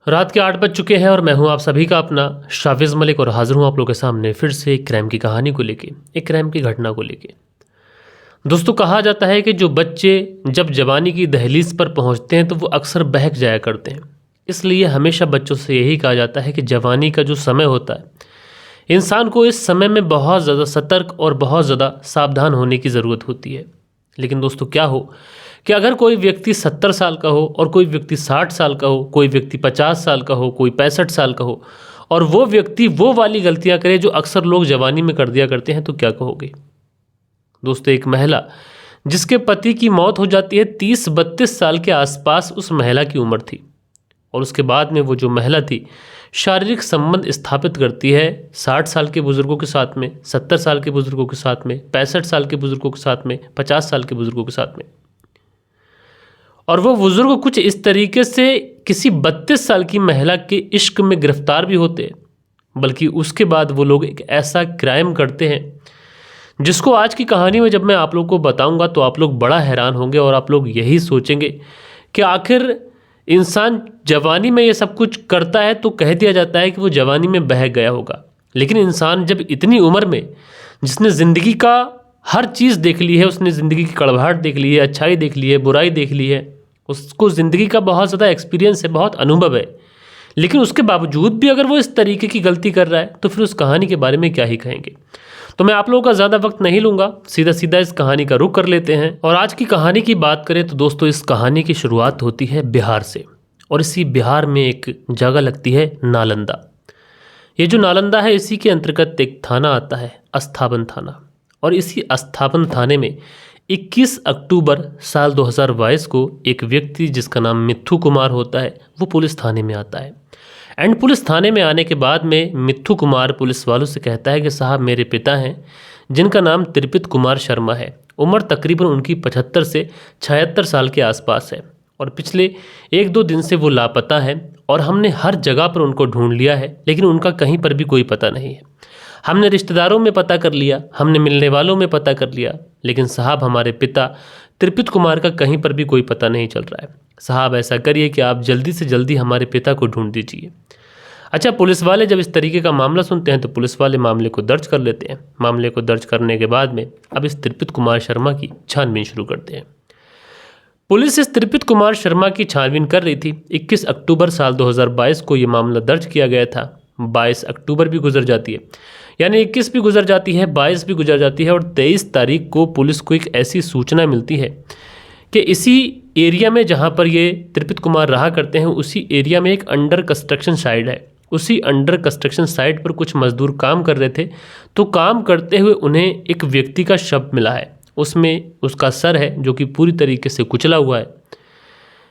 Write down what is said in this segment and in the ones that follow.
रात के 8 बज चुके हैं और मैं हूं आप सभी का अपना शाफिज़ मलिक और हाजिर हूं आप लोगों के सामने फिर से एक क्राइम की कहानी को लेके, एक क्राइम की घटना को लेके। दोस्तों, कहा जाता है कि जो बच्चे जब जवानी की दहलीज पर पहुंचते हैं तो वो अक्सर बहक जाया करते हैं। इसलिए हमेशा बच्चों से यही कहा जाता है कि जवानी का जो समय होता है, इंसान को इस समय में बहुत ज़्यादा सतर्क और बहुत ज़्यादा सावधान होने की ज़रूरत होती है। लेकिन दोस्तों, क्या हो कि अगर कोई व्यक्ति 70 साल का हो और कोई व्यक्ति 60 साल का हो, कोई व्यक्ति 50 साल का हो, कोई 65 साल का हो और वो व्यक्ति वो वाली गलतियां करे जो अक्सर लोग जवानी में कर दिया करते हैं, तो क्या कहोगे? दोस्तों, एक महिला जिसके पति की मौत हो जाती है 30-32 साल के आसपास उस महिला की उम्र थी। और उसके बाद में वो जो महिला थी शारीरिक संबंध स्थापित करती है 60 साल के बुजुर्गों के साथ में, 70 साल के बुजुर्गों के साथ में, 65 साल के बुजुर्गों के साथ में, 50 साल के बुजुर्गों के साथ में। और वो बुजुर्ग कुछ इस तरीके से किसी 32 साल की महिला के इश्क में गिरफ्तार भी होते हैं, बल्कि उसके बाद वो लोग एक ऐसा क्राइम करते हैं जिसको आज की कहानी में जब मैं आप लोगों को बताऊंगा तो आप लोग बड़ा हैरान होंगे और आप लोग यही सोचेंगे कि आखिर इंसान जवानी में ये सब कुछ करता है तो कह दिया जाता है कि वो जवानी में बह गया होगा। लेकिन इंसान जब इतनी उम्र में, जिसने ज़िंदगी का हर चीज़ देख ली है, उसने ज़िंदगी की कड़वाहट देख ली है, अच्छाई देख ली है, बुराई देख ली है, उसको ज़िंदगी का बहुत ज़्यादा एक्सपीरियंस है, बहुत अनुभव है, लेकिन उसके बावजूद भी अगर वो इस तरीके की गलती कर रहा है तो फिर उस कहानी के बारे में क्या ही कहेंगे। तो मैं आप लोगों का ज़्यादा वक्त नहीं लूँगा, सीधा सीधा इस कहानी का रुख कर लेते हैं। और आज की कहानी की बात करें तो दोस्तों, इस कहानी की शुरुआत होती है बिहार से। और इसी बिहार में एक जगह लगती है नालंदा। ये जो नालंदा है, इसी के अंतर्गत एक थाना आता है, अस्थापन थाना। और इसी अस्थापन थाने में 21 अक्टूबर साल 2022 को एक व्यक्ति जिसका नाम मिथु कुमार होता है, वो पुलिस थाने में आता है। एंड पुलिस थाने में आने के बाद में मिथु कुमार पुलिस वालों से कहता है कि साहब, मेरे पिता हैं जिनका नाम त्रिपित कुमार शर्मा है। उम्र तकरीबन उनकी 75 से 76 साल के आसपास है और पिछले 1-2 दिन से वो लापता है और हमने हर जगह पर उनको ढूंढ लिया है, लेकिन उनका कहीं पर भी कोई पता नहीं है। हमने रिश्तेदारों में पता कर लिया, हमने मिलने वालों में पता कर लिया, लेकिन साहब हमारे पिता त्रिपित कुमार का कहीं पर भी कोई पता नहीं चल रहा है। साहब, ऐसा करिए कि आप जल्दी से जल्दी हमारे पिता को ढूंढ दीजिए। अच्छा, पुलिस वाले जब इस तरीके का मामला सुनते हैं तो पुलिस वाले मामले को दर्ज कर लेते हैं। मामले को दर्ज करने के बाद में अब इस त्रिपित कुमार शर्मा की छानबीन शुरू करते हैं। पुलिस इस त्रिपित कुमार शर्मा की छानबीन कर रही थी। 21 अक्टूबर साल 2022 को ये मामला दर्ज किया गया था। 22 अक्टूबर भी गुजर जाती है, यानी 21 भी गुजर जाती है, 22 भी गुजर जाती है और 23 तारीख को पुलिस को एक ऐसी सूचना मिलती है कि इसी एरिया में जहाँ पर ये त्रिपित कुमार रहा करते हैं, उसी एरिया में एक अंडर कंस्ट्रक्शन साइट है। उसी अंडर कंस्ट्रक्शन साइट पर कुछ मजदूर काम कर रहे थे, तो काम करते हुए उन्हें एक व्यक्ति का शव मिला है। उसमें उसका सर है जो कि पूरी तरीके से कुचला हुआ है।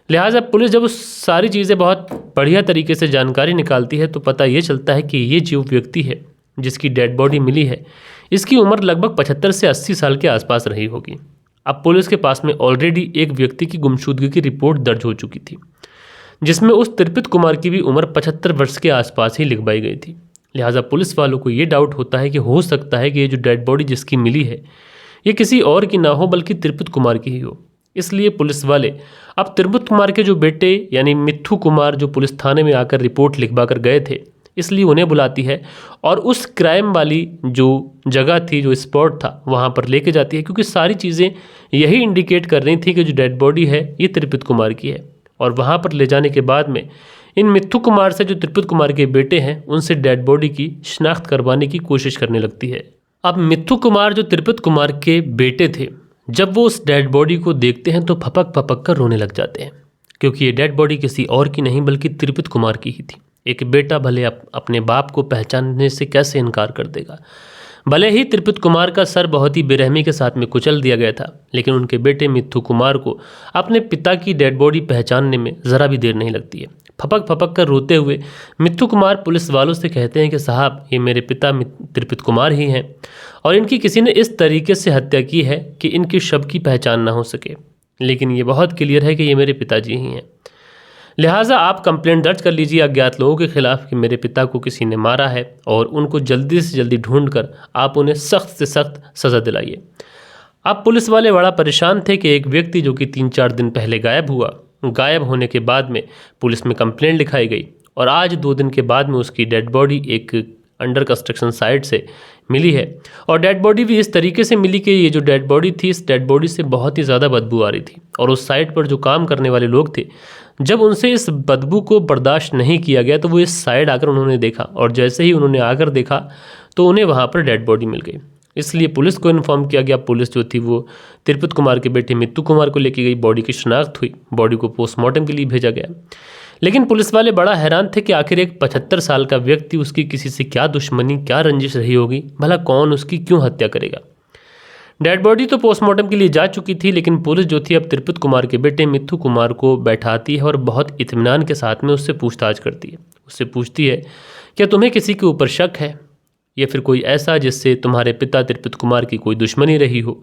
लिहाजा पुलिस जब उस सारी चीज़ें बहुत बढ़िया तरीके से जानकारी निकालती है तो पता ये चलता है कि ये जो व्यक्ति है जिसकी डेड बॉडी मिली है, इसकी उम्र लगभग 75 से 80 साल के आसपास रही होगी। अब पुलिस के पास में ऑलरेडी एक व्यक्ति की गुमशुदगी की रिपोर्ट दर्ज हो चुकी थी, जिसमें उस त्रिपित कुमार की भी उम्र 75 वर्ष के आसपास ही लिखवाई गई थी। लिहाजा पुलिस वालों को ये डाउट होता है कि हो सकता है कि ये जो डेड बॉडी जिसकी मिली है ये किसी और की ना हो बल्कि त्रिपित कुमार की ही हो। इसलिए पुलिस वाले अब त्रिपित कुमार के जो बेटे यानी मिथु कुमार जो पुलिस थाने में आकर रिपोर्ट लिखवा कर गए थे, इसलिए उन्हें बुलाती है और उस क्राइम वाली जो जगह थी, जो स्पॉट था, वहाँ पर लेके जाती है, क्योंकि सारी चीज़ें यही इंडिकेट कर रही थी कि जो डेड बॉडी है ये त्रिपित कुमार की है। और वहाँ पर ले जाने के बाद में इन मिथु कुमार से, जो त्रिपित कुमार के बेटे हैं, उनसे डेड बॉडी की शिनाख्त करवाने की कोशिश करने लगती है। अब मिथु कुमार जो त्रिपित कुमार के बेटे थे, जब वो उस डेड बॉडी को देखते हैं तो फपक फपक कर रोने लग जाते हैं, क्योंकि ये डेड बॉडी किसी और की नहीं बल्कि त्रिपित कुमार की ही थी। एक बेटा भले अपने बाप को पहचानने से कैसे इनकार कर देगा। भले ही त्रिपित कुमार का सर बहुत ही बेरहमी के साथ में कुचल दिया गया था, लेकिन उनके बेटे मिथु कुमार को अपने पिता की डेड बॉडी पहचानने में ज़रा भी देर नहीं लगती है। फपक फपक कर रोते हुए मिथु कुमार पुलिस वालों से कहते हैं कि साहब, ये मेरे पिता त्रिपित कुमार ही हैं और इनकी किसी ने इस तरीके से हत्या की है कि इनकी शव की पहचान ना हो सके, लेकिन ये बहुत क्लियर है कि ये मेरे पिताजी ही हैं। लिहाजा आप कंप्लेंट दर्ज कर लीजिए अज्ञात लोगों के खिलाफ कि मेरे पिता को किसी ने मारा है और उनको जल्दी से जल्दी ढूंढ कर आप उन्हें सख्त से सख्त सज़ा दिलाइए। अब पुलिस वाले बड़ा परेशान थे कि एक व्यक्ति जो कि 3-4 दिन पहले गायब हुआ, गायब होने के बाद में पुलिस में कंप्लेंट लिखाई गई और आज 2 दिन के बाद में उसकी डेड बॉडी एक अंडर कंस्ट्रक्शन साइट से मिली है। और डेड बॉडी भी इस तरीके से मिली कि ये जो डेड बॉडी थी, इस डेड बॉडी से बहुत ही ज़्यादा बदबू आ रही थी। और उस साइट पर जो काम करने वाले लोग थे, जब उनसे इस बदबू को बर्दाश्त नहीं किया गया तो वो इस साइड आकर उन्होंने देखा, और जैसे ही उन्होंने आकर देखा तो उन्हें वहाँ पर डेड बॉडी मिल गई। इसलिए पुलिस को इन्फॉर्म किया गया। पुलिस जो थी वो तिरुपत कुमार के बेटे मित्तू कुमार को लेके गई। बॉडी की शिनाख्त हुई, बॉडी को पोस्टमार्टम के लिए भेजा गया। लेकिन पुलिस वाले बड़ा हैरान थे कि आखिर एक 75 साल का व्यक्ति, उसकी किसी से क्या दुश्मनी, क्या रंजिश रही होगी, भला कौन उसकी क्यों हत्या करेगा। डेड बॉडी तो पोस्टमार्टम के लिए जा चुकी थी, लेकिन पुलिस जो थी अब तिरुपत कुमार के बेटे मित्तू कुमार को बैठाती है और बहुत इत्मीनान के साथ में उससे पूछताछ करती है। उससे पूछती है, क्या तुम्हें किसी के ऊपर शक है, या फिर कोई ऐसा जिससे तुम्हारे पिता तिरुपत कुमार की कोई दुश्मनी रही हो,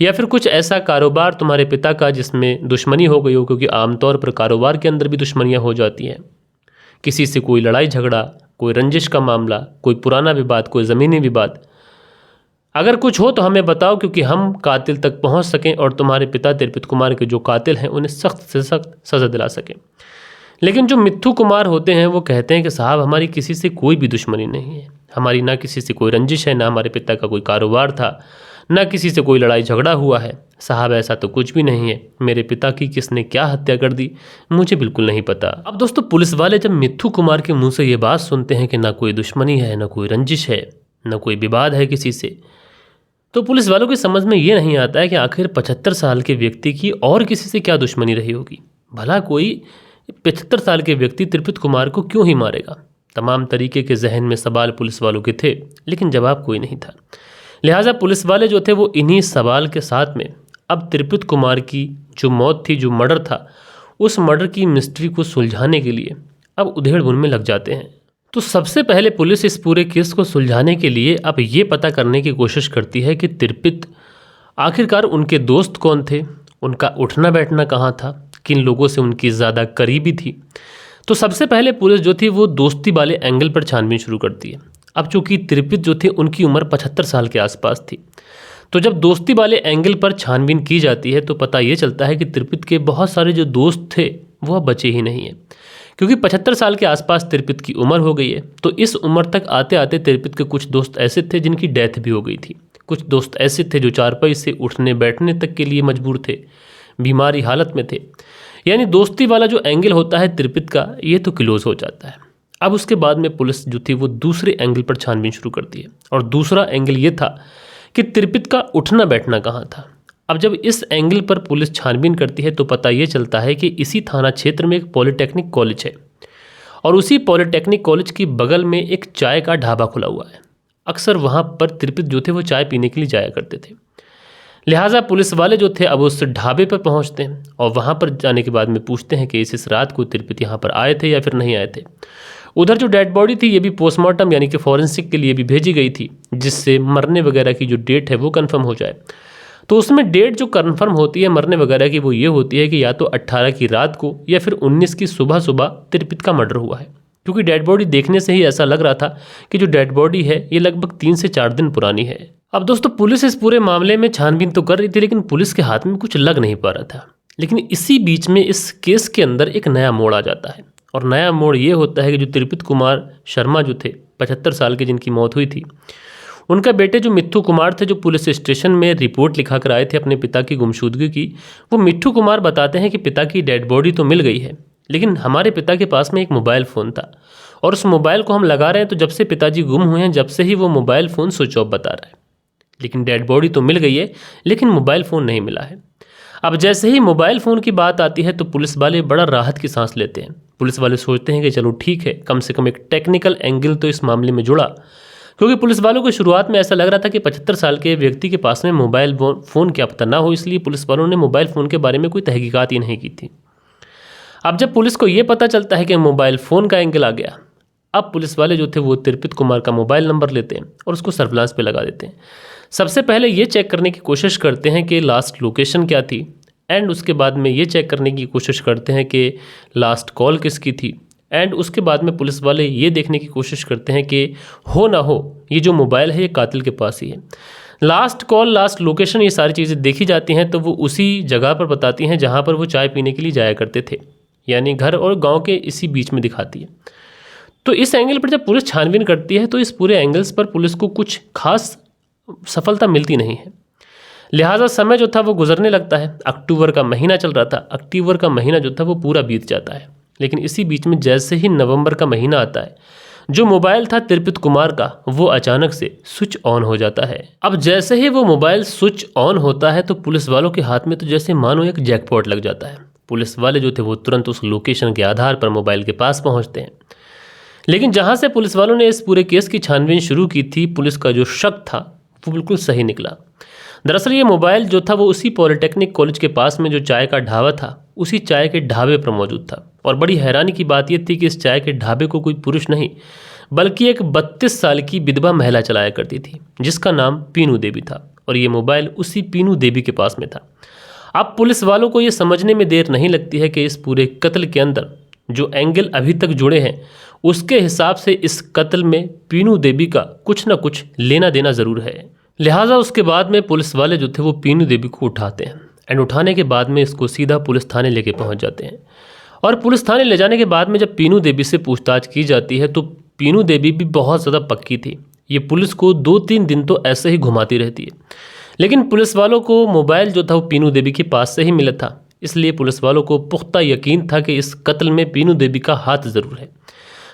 या फिर कुछ ऐसा कारोबार तुम्हारे पिता का जिसमें दुश्मनी हो गई हो, क्योंकि आमतौर पर कारोबार के अंदर भी दुश्मनियां हो जाती हैं। किसी से कोई लड़ाई झगड़ा, कोई रंजिश का मामला, कोई पुराना विवाद, कोई ज़मीनी विवाद, अगर कुछ हो तो हमें बताओ, क्योंकि हम कातिल तक पहुंच सकें और तुम्हारे पिता तिरुपत कुमार के जो कातिल हैं उन्हें सख्त से सख्त सज़ा दिला सकें। लेकिन जो मित्तू कुमार होते हैं वो कहते हैं कि साहब, हमारी किसी से कोई भी दुश्मनी नहीं है, हमारी ना किसी से कोई रंजिश है, ना हमारे पिता का कोई कारोबार था, ना किसी से कोई लड़ाई झगड़ा हुआ है। साहब, ऐसा तो कुछ भी नहीं है। मेरे पिता की किसने क्या हत्या कर दी, मुझे बिल्कुल नहीं पता। अब दोस्तों, पुलिस वाले जब मित्तू कुमार के मुंह से ये बात सुनते हैं कि ना कोई दुश्मनी है, ना कोई रंजिश है, ना कोई विवाद है किसी से, तो पुलिस वालों की समझ में ये नहीं आता है कि आखिर 75 साल के व्यक्ति की और किसी से क्या दुश्मनी रही होगी। भला कोई 75 साल के व्यक्ति तिरुपत कुमार को क्यों ही मारेगा। तमाम तरीके के जहन में सवाल पुलिस वालों के थे, लेकिन जवाब कोई नहीं था। लिहाजा पुलिस वाले जो थे वो इन्हीं सवाल के साथ में अब तिरुपत कुमार की जो मौत थी, जो मर्डर था, उस मर्डर की मिस्ट्री को सुलझाने के लिए अब उधेड़-बुन में लग जाते हैं। तो सबसे पहले पुलिस इस पूरे केस को सुलझाने के लिए अब ये पता करने की कोशिश करती है कि तिरुपत आखिरकार उनके दोस्त कौन थे, उनका उठना बैठना कहाँ था, किन लोगों से उनकी ज़्यादा करीबी थी। तो सबसे पहले पुलिस जो थी वो दोस्ती वाले एंगल पर छानबीन शुरू करती है। अब चूंकि तिरुपत जो थे उनकी उम्र 75 साल के आसपास थी, तो जब दोस्ती वाले एंगल पर छानबीन की जाती है तो पता ये चलता है कि तिरुपत के बहुत सारे जो दोस्त थे वो अब बचे ही नहीं हैं, क्योंकि 75 साल के आसपास तिरुपत की उम्र हो गई है। तो इस उम्र तक आते आते तिरुपत के कुछ दोस्त ऐसे थे जिनकी डेथ भी हो गई थी, कुछ दोस्त ऐसे थे जो चारपाई से उठने बैठने तक के लिए मजबूर थे, बीमारी हालत में थे। यानी दोस्ती वाला जो एंगल होता है तिरुपत का, ये तो क्लोज हो जाता है। अब उसके बाद में पुलिस जो थी वो दूसरे एंगल पर छानबीन शुरू करती है, और दूसरा एंगल ये था कि तिरुपत का उठना बैठना कहाँ था। अब जब इस एंगल पर पुलिस छानबीन करती है तो पता ये चलता है कि इसी थाना क्षेत्र में एक पॉलिटेक्निक कॉलेज है, और उसी पॉलिटेक्निक कॉलेज की बगल में एक चाय का ढाबा खुला हुआ है। अक्सर वहाँ पर तिरुपत जो थे वो चाय पीने के लिए जाया करते थे। लिहाजा पुलिस वाले जो थे अब उस ढाबे पर पहुँचते हैं, और वहाँ पर जाने के बाद में पूछते हैं कि इस रात को तिरुपत यहाँ पर आए थे या फिर नहीं आए थे। उधर जो डेड बॉडी थी ये भी पोस्टमार्टम यानी कि फॉरेंसिक के लिए भी भेजी गई थी, जिससे मरने वगैरह की जो डेट है वो कंफर्म हो जाए। तो उसमें डेट जो कंफर्म होती है मरने वगैरह की वो ये होती है कि या तो 18 की रात को या फिर 19 की सुबह सुबह तिरुपत का मर्डर हुआ है, क्योंकि डेड बॉडी देखने से ही ऐसा लग रहा था कि जो डेड बॉडी है ये लगभग 3 से 4 दिन पुरानी है। अब दोस्तों, पुलिस इस पूरे मामले में छानबीन तो कर रही थी, लेकिन पुलिस के हाथ में कुछ लग नहीं पा रहा था। लेकिन इसी बीच में इस केस के अंदर एक नया मोड़ आ जाता है, और नया मोड़ ये होता है कि जो तिरुपत कुमार शर्मा जो थे 75 साल के, जिनकी मौत हुई थी, उनका बेटे जो मित्तू कुमार थे, जो पुलिस स्टेशन में रिपोर्ट लिखा कर आए थे अपने पिता की गुमशुदगी की, वो मिट्ठू कुमार बताते हैं कि पिता की डेड बॉडी तो मिल गई है, लेकिन हमारे पिता के पास में एक मोबाइल फ़ोन था, और उस मोबाइल को हम लगा रहे हैं तो जब से पिताजी गुम हुए हैं जब से ही वो मोबाइल फ़ोन स्विच ऑफ बता रहा है। लेकिन डेड बॉडी तो मिल गई है, लेकिन मोबाइल फ़ोन नहीं मिला है। अब जैसे ही मोबाइल फ़ोन की बात आती है तो पुलिस वाले बड़ा राहत की सांस लेते हैं। पुलिस वाले सोचते हैं कि चलो ठीक है, कम से कम एक टेक्निकल एंगल तो इस मामले में जुड़ा, क्योंकि पुलिस वालों को शुरुआत में ऐसा लग रहा था कि 75 साल के व्यक्ति के पास में मोबाइल फ़ोन क्या पता ना हो, इसलिए पुलिस वालों ने मोबाइल फ़ोन के बारे में कोई तहकीकात ही नहीं की थी। अब जब पुलिस को ये पता चलता है कि मोबाइल फ़ोन का एंगल आ गया, अब पुलिस वाले जो थे वो तिरुपत कुमार का मोबाइल नंबर लेते हैं और उसको सर्विलांस पे लगा देते हैं। सबसे पहले ये चेक करने की कोशिश करते हैं कि लास्ट लोकेशन क्या थी, एंड उसके बाद में ये चेक करने की कोशिश करते हैं कि लास्ट कॉल किसकी थी, एंड उसके बाद में पुलिस वाले ये देखने की कोशिश करते हैं कि हो ना हो ये जो मोबाइल है ये कातिल के पास ही है। लास्ट कॉल, लास्ट लोकेशन, ये सारी चीज़ें देखी जाती हैं तो वो उसी जगह पर बताती हैं जहाँ पर वो चाय पीने के लिए जाया करते थे। यानी घर और गांव के इसी बीच में दिखाती है। तो इस एंगल पर जब पुलिस छानबीन करती है तो इस पूरे एंगल्स पर पुलिस को कुछ खास सफलता मिलती नहीं है। लिहाजा समय जो था वो गुजरने लगता है। अक्टूबर का महीना चल रहा था। अक्टूबर का महीना जो था वो पूरा बीत जाता है। लेकिन इसी बीच में जैसे ही नवंबर का महीना आता है, जो मोबाइल था तिरपित कुमार का वो अचानक से स्विच ऑन हो जाता है। अब जैसे ही वो मोबाइल स्विच ऑन होता है तो पुलिस वालों के हाथ में तो जैसे मानो एक जैकपॉट लग जाता है। पुलिस वाले जो थे वो तुरंत उस लोकेशन के आधार पर मोबाइल के पास पहुंचते हैं। लेकिन जहां से पुलिस वालों ने इस पूरे केस की छानबीन शुरू की थी, पुलिस का जो शक था वो बिल्कुल सही निकला। दरअसल ये मोबाइल जो था वो उसी पॉलिटेक्निक कॉलेज के पास में जो चाय का ढाबा था, उसी चाय के ढाबे पर मौजूद था। और बड़ी हैरानी की बात यह थी कि इस चाय के ढाबे को कोई पुरुष नहीं बल्कि एक 32 साल की विधवा महिला चलाया करती थी, जिसका नाम पीनू देवी था। और ये मोबाइल उसी पीनू देवी के पास में था। अब पुलिस वालों को ये समझने में देर नहीं लगती है कि इस पूरे कत्ल के अंदर जो एंगल अभी तक जुड़े हैं उसके हिसाब से इस कत्ल में पीनू देवी का कुछ ना कुछ लेना देना ज़रूर है। लिहाजा उसके बाद में पुलिस वाले जो थे वो पीनू देवी को उठाते हैं एंड उठाने के बाद में इसको सीधा पुलिस थाने लेके पहुंच जाते हैं। और पुलिस थाने ले जाने के बाद में जब पीनू देवी से पूछताछ की जाती है तो पीनू देवी भी बहुत ज़्यादा पक्की थी। ये पुलिस को 2-3 दिन तो ऐसे ही घुमाती रहती है। लेकिन पुलिस वालों को मोबाइल जो था वो पीनू देवी के पास से ही मिला था, इसलिए पुलिस वालों को पुख्ता यकीन था कि इस कत्ल में पीनू देवी का हाथ ज़रूर है।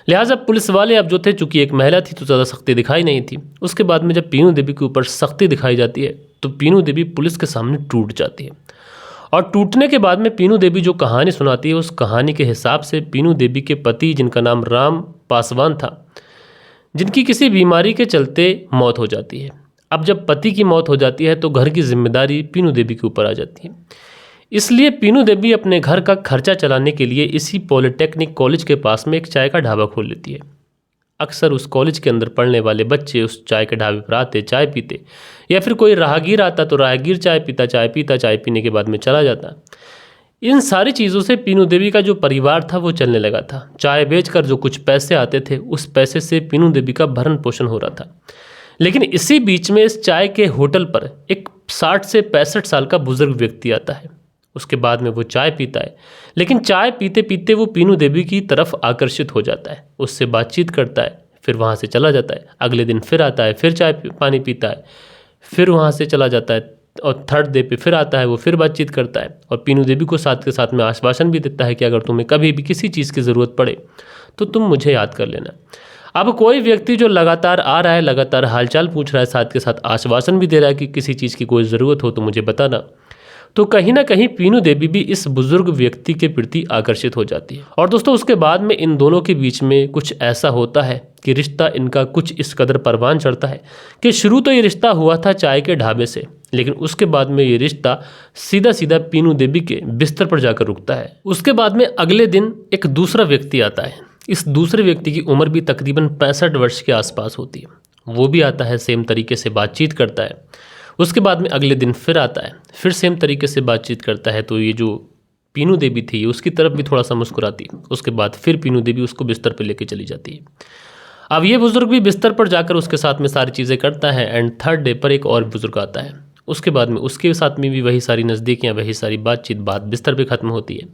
लिहाजा पुलिस वाले अब जो थे, चूंकि एक महिला थी तो ज़्यादा सख्ती दिखाई नहीं थी। उसके बाद में जब पीनू देवी के ऊपर सख्ती दिखाई जाती है तो पीनू देवी पुलिस के सामने टूट जाती है। और टूटने के बाद में पीनू देवी जो कहानी सुनाती है उस कहानी के हिसाब से पीनू देवी के पति, जिनका नाम राम पासवान था, जिनकी किसी बीमारी के चलते मौत हो जाती है। अब जब पति की मौत हो जाती है तो घर की जिम्मेदारी पीनू देवी के ऊपर आ जाती है। इसलिए पीनू देवी अपने घर का खर्चा चलाने के लिए इसी पॉलिटेक्निक कॉलेज के पास में एक चाय का ढाबा खोल लेती है। अक्सर उस कॉलेज के अंदर पढ़ने वाले बच्चे उस चाय के ढाबे पर आते, चाय पीते, या फिर कोई राहगीर आता तो राहगीर चाय पीता, चाय पीने के बाद में चला जाता। इन सारी चीज़ों से पीनू देवी का जो परिवार था वो चलने लगा था। चाय बेचकर जो कुछ पैसे आते थे उस पैसे से पीनू देवी का भरण पोषण हो रहा था। लेकिन इसी बीच में इस चाय के होटल पर एक 60 से 65 साल का बुजुर्ग व्यक्ति आता है। उसके बाद में वो चाय पीता है, लेकिन चाय पीते पीते वो पीनू देवी की तरफ आकर्षित हो जाता है, उससे बातचीत करता है, फिर वहाँ से चला जाता है। अगले दिन फिर आता है, फिर चाय पानी पीता है, फिर वहाँ से चला जाता है। और थर्ड डे पे फिर आता है, वो फिर बातचीत करता है और पीनू देवी को साथ के साथ में आश्वासन भी देता है कि अगर तुम्हें कभी भी किसी चीज़ की ज़रूरत पड़े तो तुम मुझे याद कर लेना। अब कोई व्यक्ति जो लगातार आ रहा है, लगातार हालचाल पूछ रहा है, साथ के साथ आश्वासन भी दे रहा है कि किसी चीज़ की कोई ज़रूरत हो तो मुझे बताना, तो कहीं ना कहीं पीनू देवी भी इस बुजुर्ग व्यक्ति के प्रति आकर्षित हो जाती है। और दोस्तों उसके बाद में इन दोनों के बीच में कुछ ऐसा होता है कि रिश्ता इनका कुछ इस कदर परवान चढ़ता है कि शुरू तो ये रिश्ता हुआ था चाय के ढाबे से, लेकिन उसके बाद में ये रिश्ता सीधा सीधा पीनू देवी के बिस्तर पर जाकर रुकता है। उसके बाद में अगले दिन एक दूसरा व्यक्ति आता है। इस दूसरे व्यक्ति की उम्र भी तकरीबन 65 वर्ष के आसपास होती है। वो भी आता है, सेम तरीके से बातचीत करता है। उसके बाद में अगले दिन फिर आता है, फिर सेम तरीके से बातचीत करता है। तो ये जो पीनू देवी थी उसकी तरफ भी थोड़ा सा मुस्कुराती है। उसके बाद फिर पीनू देवी उसको बिस्तर पर लेके चली जाती है। अब ये बुजुर्ग भी बिस्तर पर जाकर उसके साथ में सारी चीज़ें करता है एंड थर्ड डे पर एक और बुजुर्ग आता है। उसके बाद में उसके साथ में भी वही सारी नज़दीकियाँ, वही सारी बात बिस्तर पे ख़त्म होती है।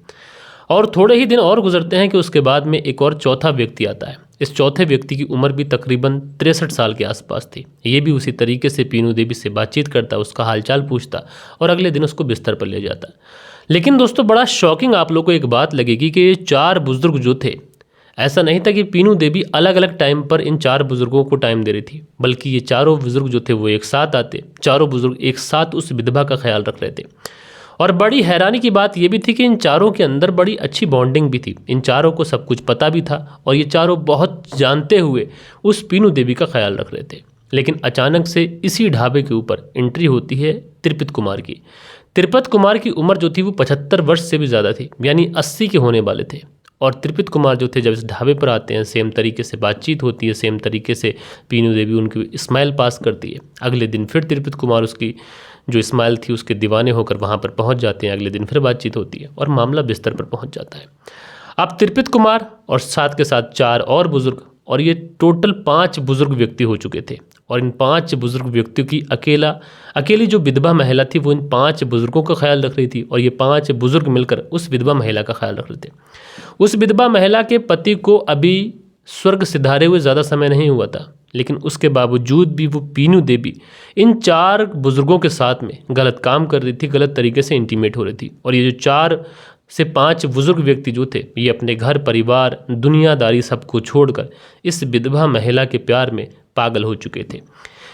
और थोड़े ही दिन और गुजरते हैं कि उसके बाद में एक और चौथा व्यक्ति आता है। इस चौथे व्यक्ति की उम्र भी तकरीबन 63 साल के आसपास थी। ये भी उसी तरीके से पीनू देवी से बातचीत करता, उसका हालचाल पूछता और अगले दिन उसको बिस्तर पर ले जाता। लेकिन दोस्तों बड़ा शॉकिंग आप लोग को एक बात लगेगी कि ये 4 बुजुर्ग जो थे, ऐसा नहीं था कि पीनू देवी अलग अलग टाइम पर इन 4 बुजुर्गों को टाइम दे रही थी, बल्कि ये चारों बुजुर्ग जो थे वो एक साथ आते, चारों बुजुर्ग एक साथ उस विधवा का ख्याल रख रहे थे। और बड़ी हैरानी की बात यह भी थी कि इन चारों के अंदर बड़ी अच्छी बॉन्डिंग भी थी। इन चारों को सब कुछ पता भी था और ये चारों बहुत जानते हुए उस पीनू देवी का ख्याल रख रहे थे। लेकिन अचानक से इसी ढाबे के ऊपर एंट्री होती है तिरपित कुमार की। तिरपित कुमार की उम्र जो थी वो 75 वर्ष से भी ज़्यादा थी, यानी 80 के होने वाले थे। और तिरपित कुमार जो थे जब इस ढाबे पर आते हैं, सेम तरीके से बातचीत होती है, सेम तरीके से पीनू देवी उनकी स्माइल पास करती है। अगले दिन फिर तिरपित कुमार उसकी जो स्माइल थी उसके दीवाने होकर वहाँ पर पहुँच जाते हैं। अगले दिन फिर बातचीत होती है और मामला बिस्तर पर पहुँच जाता है। अब तिरपित कुमार और साथ के साथ 4 और बुजुर्ग और ये टोटल 5 बुजुर्ग व्यक्ति हो चुके थे। और इन 5 बुजुर्ग व्यक्तियों की अकेली जो विधवा महिला थी वो इन 5 बुजुर्गों का ख्याल रख रही थी, और ये 5 बुजुर्ग मिलकर उस विधवा महिला का ख्याल रख रहे थे। उस विधवा महिला के पति को अभी स्वर्ग सिधारे हुए ज़्यादा समय नहीं हुआ था, लेकिन उसके बावजूद भी वो पीनू देवी इन 4 बुजुर्गों के साथ में गलत काम कर रही थी, गलत तरीके से इंटीमेट हो रही थी। और ये जो 4 से 5 बुजुर्ग व्यक्ति जो थे, ये अपने घर परिवार दुनियादारी सबको छोड़कर इस विधवा महिला के प्यार में पागल हो चुके थे।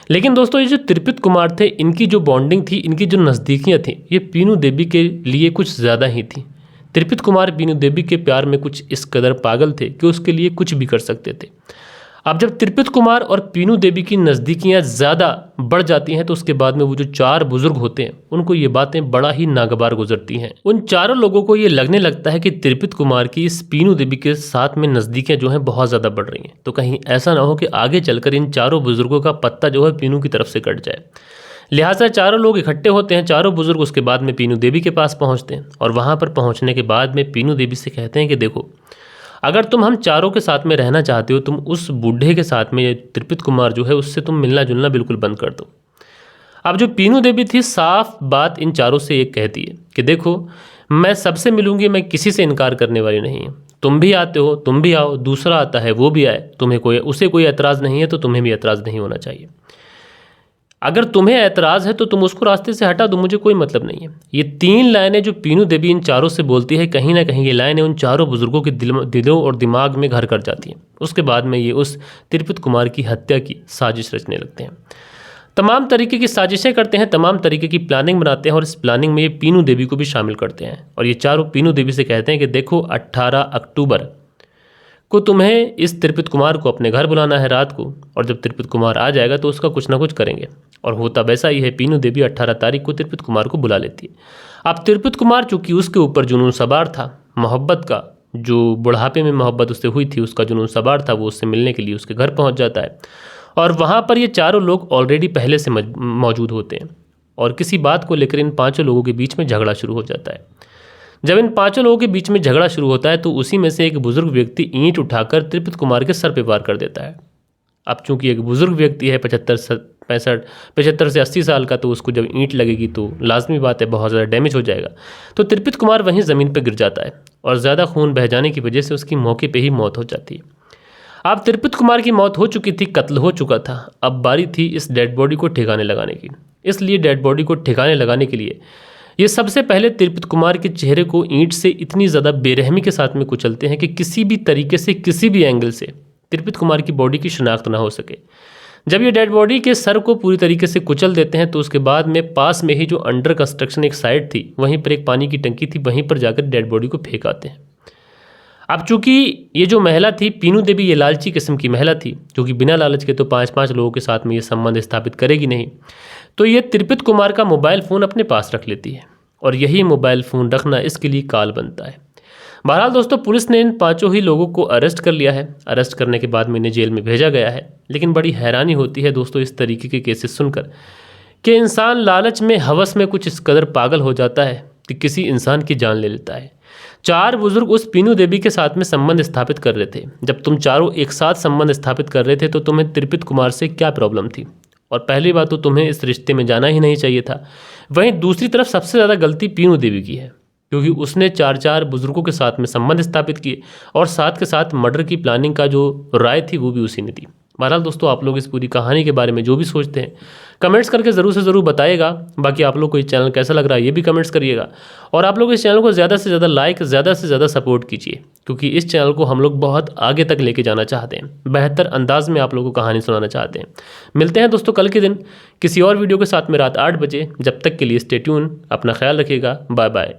लेकिन दोस्तों, ये जो त्रिपित कुमार थे, इनकी जो बॉन्डिंग थी, इनकी जो नज़दीकियाँ थी, ये पीनू देवी के लिए कुछ ज़्यादा ही थी। त्रिपित कुमार पीनू देवी के प्यार में कुछ इस कदर पागल थे कि उसके लिए कुछ भी कर सकते थे। अब जब त्रिपित कुमार और पीनू देवी की नज़दीकियाँ ज़्यादा बढ़ जाती हैं तो उसके बाद में वो जो 4 बुजुर्ग होते हैं उनको ये बातें बड़ा ही नागवार गुजरती हैं। उन चारों लोगों को ये लगने लगता है कि त्रिपित कुमार की इस पीनू देवी के साथ में नज़दीकियाँ जो हैं बहुत ज़्यादा बढ़ रही हैं, तो कहीं ऐसा ना हो कि आगे चलकर इन चारों बुजुर्गों का पत्ता जो है पीनू की तरफ से कट जाए। लिहाजा चारों लोग इकट्ठे होते हैं, चारों बुजुर्ग उसके बाद में पीनू देवी के पास पहुँचते हैं, और वहाँ पर पहुँचने के बाद में पीनू देवी से कहते हैं कि देखो, अगर तुम हम चारों के साथ में रहना चाहते हो, तुम उस बूढ़े के साथ में त्रिपित कुमार जो है उससे तुम मिलना जुलना बिल्कुल बंद कर दो। अब जो पीनू देवी थी, साफ बात इन चारों से एक कहती है कि देखो, मैं सबसे मिलूंगी, मैं किसी से इनकार करने वाली नहीं है। तुम भी आते हो, तुम भी आओ, दूसरा आता है वो भी आए, तुम्हें उसे कोई एतराज़ नहीं है तो तुम्हें भी एतराज़ नहीं होना चाहिए। अगर तुम्हें ऐतराज़ है तो तुम उसको रास्ते से हटा दो, मुझे कोई मतलब नहीं है। ये 3 लाइनें जो पीनू देवी इन चारों से बोलती है, कहीं ना कहीं ये लाइनें उन चारों बुजुर्गों के दिलों और दिमाग में घर कर जाती हैं। उसके बाद में ये उस त्रिपित कुमार की हत्या की साजिश रचने लगते हैं, तमाम तरीके की साजिशें करते हैं, तमाम तरीके की प्लानिंग बनाते हैं, और इस प्लानिंग में ये पीनू देवी को भी शामिल करते हैं। और ये चारों पीनू देवी से कहते हैं कि देखो, 18 अक्टूबर को तुम्हें इस त्रिपित कुमार को अपने घर बुलाना है रात को, और जब त्रिपित कुमार आ जाएगा तो उसका कुछ ना कुछ करेंगे। और होता वैसा ही है, पीनू देवी 18 तारीख को त्रिपित कुमार को बुला लेती है। अब त्रिपित कुमार चूंकि उसके ऊपर जुनून सवार था, मोहब्बत का, जो बुढ़ापे में मोहब्बत उससे हुई थी उसका जुनून सवार था, वो उससे मिलने के लिए उसके घर पहुंच जाता है। और वहाँ पर ये चारों लोग ऑलरेडी पहले से मौजूद होते हैं, और किसी बात को लेकर इन 5 लोगों के बीच में झगड़ा शुरू हो जाता है। जब इन 5 लोगों के बीच में झगड़ा शुरू होता है तो उसी में से एक बुजुर्ग व्यक्ति ईंट उठाकर त्रिपित कुमार के सर पे वार कर देता है। अब चूंकि एक बुजुर्ग व्यक्ति है 75 से 80 साल का, तो उसको जब ईंट लगेगी तो लाजमी बात है बहुत ज़्यादा डैमेज हो जाएगा। तो त्रिपित कुमार वहीं ज़मीन पर गिर जाता है, और ज़्यादा खून बह जाने की वजह से उसकी मौके पर ही मौत हो जाती है। अब त्रिपित कुमार की मौत हो चुकी थी, कत्ल हो चुका था, अब बारी थी इस डेड बॉडी को ठिकाने लगाने की। इसलिए डेड बॉडी को ठिकाने लगाने के लिए ये सबसे पहले त्रिपित कुमार के चेहरे को ईंट से इतनी ज़्यादा बेरहमी के साथ में कुचलते हैं कि किसी भी तरीके से, किसी भी एंगल से त्रिपित कुमार की बॉडी की शिनाख्त ना हो सके। जब ये डेड बॉडी के सर को पूरी तरीके से कुचल देते हैं तो उसके बाद में पास में ही जो अंडर कंस्ट्रक्शन एक साइड थी, वहीं पर एक पानी की टंकी थी, वहीं पर जाकर डेड बॉडी को फेंक आते हैं। अब चूंकि ये जो महिला थी पीनू देवी, ये लालची किस्म की महिला थी, क्योंकि बिना लालच के तो 5-5 लोगों के साथ में ये संबंध स्थापित करेगी नहीं, तो ये त्रिपित कुमार का मोबाइल फ़ोन अपने पास रख लेती है, और यही मोबाइल फ़ोन रखना इसके लिए काल बनता है। बहरहाल दोस्तों, पुलिस ने इन 5 ही लोगों को अरेस्ट कर लिया है। अरेस्ट करने के बाद में इन्हें जेल में भेजा गया है। लेकिन बड़ी हैरानी होती है दोस्तों इस तरीके के केसेस सुनकर कि इंसान लालच में, हवस में कुछ इस कदर पागल हो जाता है कि किसी इंसान की जान ले लेता है। 4 बुजुर्ग उस पीनू देवी के साथ में संबंध स्थापित कर रहे थे। जब तुम चारों एक साथ संबंध स्थापित कर रहे थे तो तुम्हें त्रिपित कुमार से क्या प्रॉब्लम थी? और पहली बात तो तुम्हें इस रिश्ते में जाना ही नहीं चाहिए था। वहीं दूसरी तरफ सबसे ज़्यादा गलती पीनू देवी की है, क्योंकि उसने 4 बुजुर्गों के साथ में संबंध स्थापित किए, और साथ के साथ मर्डर की प्लानिंग का जो राय थी वो भी उसी ने दी। बहरहाल दोस्तों, आप लोग इस पूरी कहानी के बारे में जो भी सोचते हैं कमेंट्स करके ज़रूर से ज़रूर बताइएगा। बाकी आप लोग को ये चैनल कैसा लग रहा है ये भी कमेंट्स करिएगा, और आप लोग इस चैनल को ज़्यादा से ज़्यादा लाइक, ज़्यादा से ज़्यादा सपोर्ट कीजिए, क्योंकि इस चैनल को हम लोग बहुत आगे तक लेके जाना चाहते हैं, बेहतर अंदाज में आप लोगों को कहानी सुनाना चाहते हैं। मिलते हैं दोस्तों कल के दिन किसी और वीडियो के साथ में रात 8 बजे। जब तक के लिए स्टे ट्यून, अपना ख्याल रखिएगा, बाय बाय।